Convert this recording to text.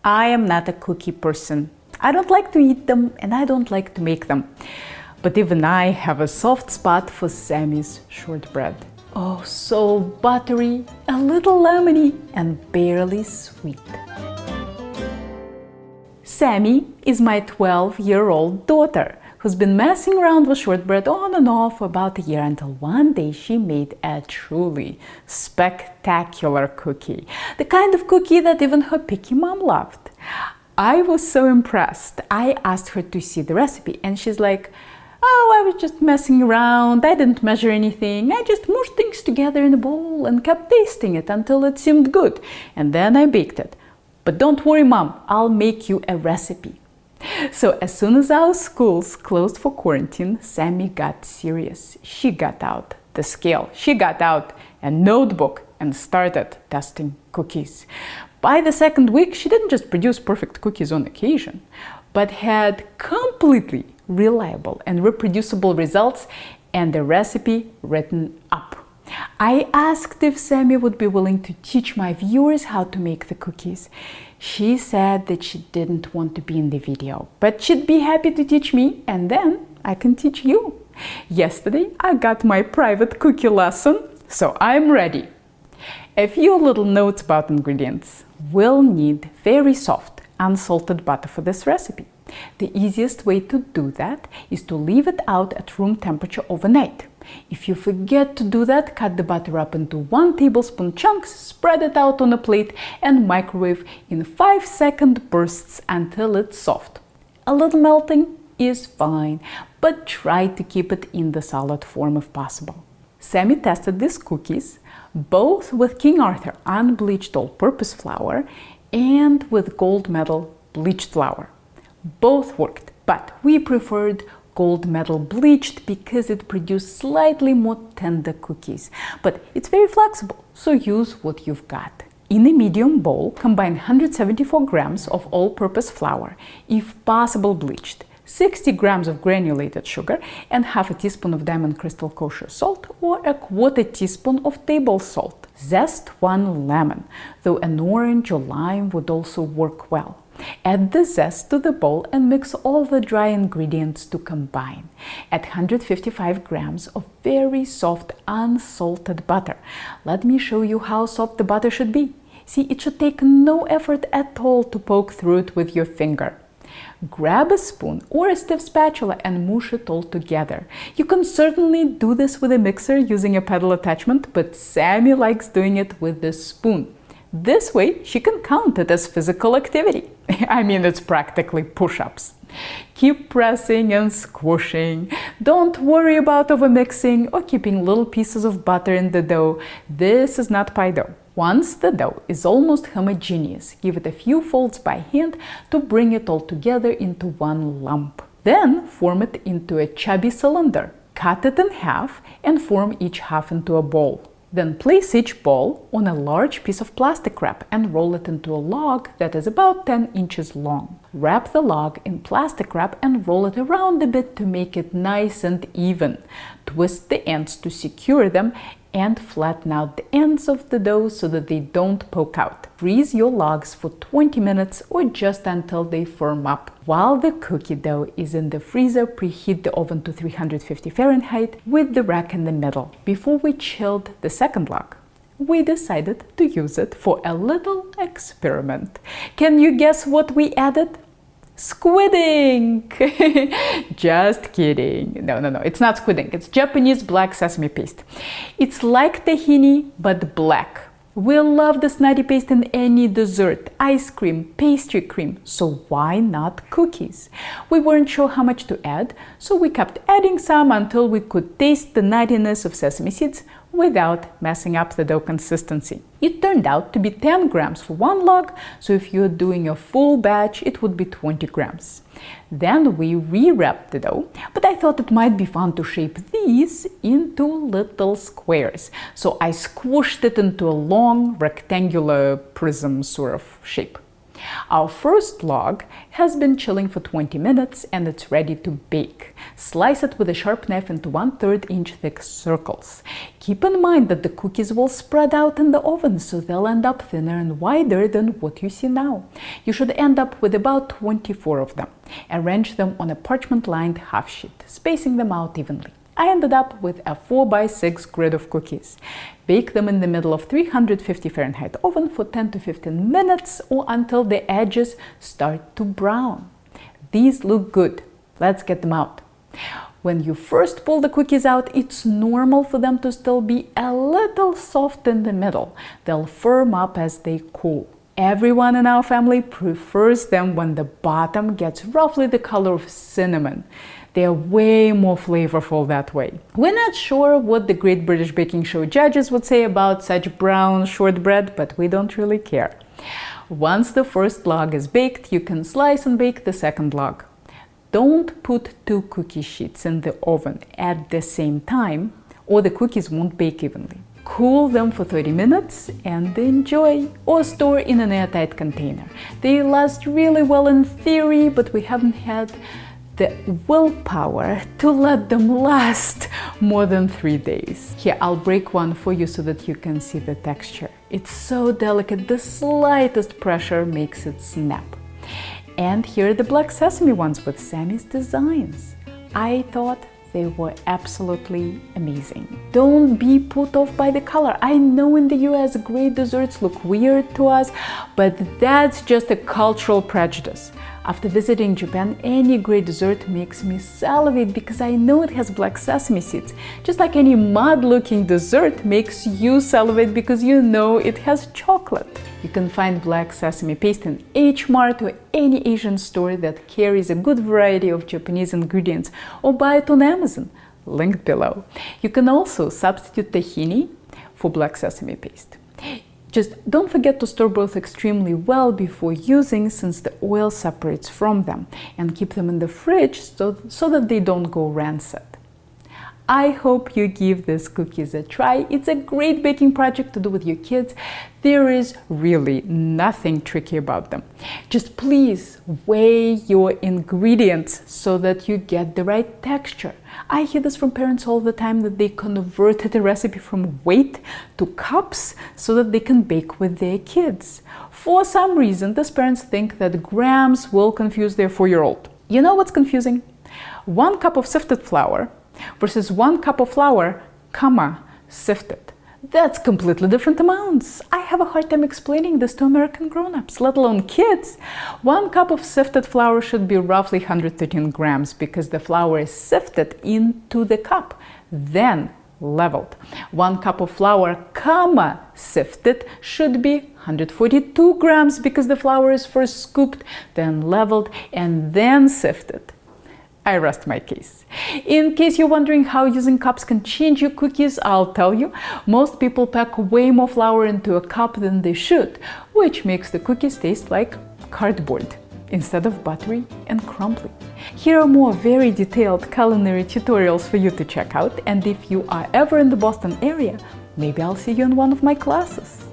I am not a cookie person. I don't like to eat them and I don't like to make them. But even I have a soft spot for Sammy's shortbread. Oh, so buttery, a little lemony, and barely sweet. Sammy is my 12-year-old daughter who's been messing around with shortbread on and off for about a year until one day she made a truly spectacular cookie. The kind of cookie that even her picky mom loved. I was so impressed. I asked her to see the recipe and she's like, "Oh, I was just messing around. I didn't measure anything. I just mushed things together in a bowl and kept tasting it until it seemed good. And then I baked it. But don't worry, Mom, I'll make you a recipe." So as soon as our schools closed for quarantine, Sammy got serious. She got out the scale. She got out a notebook and started testing cookies. By the second week, she didn't just produce perfect cookies on occasion, but had completely reliable and reproducible results and the recipe written up. I asked if Sammy would be willing to teach my viewers how to make the cookies. She said that she didn't want to be in the video, but she'd be happy to teach me and then I can teach you. Yesterday, I got my private cookie lesson, so I'm ready. A few little notes about ingredients. We'll need very soft, unsalted butter for this recipe. The easiest way to do that is to leave it out at room temperature overnight. If you forget to do that, cut the butter up into 1 tablespoon chunks, spread it out on a plate and microwave in 5-second bursts until it's soft. A little melting is fine, but try to keep it in the solid form if possible. Sammy tested these cookies both with King Arthur unbleached all-purpose flour and with gold medal bleached flour. Both worked, but we preferred gold medal bleached because it produced slightly more tender cookies. But it's very flexible, so use what you've got. In a medium bowl, combine 174 grams of all-purpose flour, if possible bleached, 60 grams of granulated sugar, and half a teaspoon of Diamond Crystal Kosher salt or a 1/4 teaspoon of table salt. Zest 1 lemon, though an orange or lime would also work well. Add the zest to the bowl and mix all the dry ingredients to combine. Add 155 grams of very soft unsalted butter. Let me show you how soft the butter should be. See, it should take no effort at all to poke through it with your finger. Grab a spoon or a stiff spatula and mush it all together. You can certainly do this with a mixer using a pedal attachment, but Sammy likes doing it with a spoon. This way, she can count it as physical activity. I mean, it's practically push-ups. Keep pressing and squishing. Don't worry about overmixing or keeping little pieces of butter in the dough. This is not pie dough. Once the dough is almost homogeneous, give it a few folds by hand to bring it all together into one lump. Then form it into a chubby cylinder. Cut it in half and form each half into a ball. Then place each ball on a large piece of plastic wrap and roll it into a log that is about 10 inches long. Wrap the log in plastic wrap and roll it around a bit to make it nice and even. Twist the ends to secure them and flatten out the ends of the dough so that they don't poke out. Freeze your logs for 20 minutes or just until they firm up. While the cookie dough is in the freezer, preheat the oven to 350 Fahrenheit with the rack in the middle. Before we chilled the second log, we decided to use it for a little experiment. Can you guess what we added? Squid ink! Just kidding. No, it's not squid ink. It's Japanese black sesame paste. It's like tahini, but black. We love this nutty paste in any dessert, ice cream, pastry cream, so why not cookies? We weren't sure how much to add, so we kept adding some until we could taste the nuttiness of sesame seeds without messing up the dough consistency. It turned out to be 10 grams for one log, so if you're doing a full batch, it would be 20 grams. Then we re-wrapped the dough, but I thought it might be fun to shape these into little squares. So I squished it into a long rectangular prism sort of shape. Our first log has been chilling for 20 minutes and it's ready to bake. Slice it with a sharp knife into 1/3 inch thick circles. Keep in mind that the cookies will spread out in the oven, so they'll end up thinner and wider than what you see now. You should end up with about 24 of them. Arrange them on a parchment-lined half sheet, spacing them out evenly. I ended up with a 4x6 grid of cookies. Bake them in the middle of 350 Fahrenheit oven for 10 to 15 minutes or until the edges start to brown. These look good. Let's get them out. When you first pull the cookies out, it's normal for them to still be a little soft in the middle. They'll firm up as they cool. Everyone in our family prefers them when the bottom gets roughly the color of cinnamon. They are way more flavorful that way. We're not sure what the Great British Baking Show judges would say about such brown shortbread, but we don't really care. Once the first log is baked, you can slice and bake the second log. Don't put 2 cookie sheets in the oven at the same time, or the cookies won't bake evenly. Cool them for 30 minutes and enjoy, or store in an airtight container. They last really well in theory, but we haven't had the willpower to let them last more than 3 days. Here, I'll break one for you so that you can see the texture. It's so delicate, the slightest pressure makes it snap. And here are the black sesame ones with Sammy's designs. I thought they were absolutely amazing. Don't be put off by the color. I know in the US great desserts look weird to us, but that's just a cultural prejudice. After visiting Japan, any great dessert makes me salivate because I know it has black sesame seeds. Just like any mud-looking dessert makes you salivate because you know it has chocolate. You can find black sesame paste in H Mart or any Asian store that carries a good variety of Japanese ingredients, or buy it on Amazon, linked below. You can also substitute tahini for black sesame paste. Just don't forget to store both extremely well before using, since the oil separates from them, and keep them in the fridge so that they don't go rancid. I hope you give these cookies a try. It's a great baking project to do with your kids. There is really nothing tricky about them. Just please weigh your ingredients so that you get the right texture. I hear this from parents all the time, that they converted the recipe from weight to cups so that they can bake with their kids. For some reason, these parents think that grams will confuse their 4-year-old. You know what's confusing? 1 cup of sifted flour versus 1 cup of flour, sifted. That's completely different amounts. I have a hard time explaining this to American grown-ups, let alone kids. 1 cup of sifted flour should be roughly 113 grams because the flour is sifted into the cup, then leveled. 1 cup of flour, sifted should be 142 grams because the flour is first scooped, then leveled, and then sifted. I rest my case. In case you're wondering how using cups can change your cookies, I'll tell you. Most people pack way more flour into a cup than they should, which makes the cookies taste like cardboard instead of buttery and crumbly. Here are more very detailed culinary tutorials for you to check out, and if you are ever in the Boston area, maybe I'll see you in one of my classes.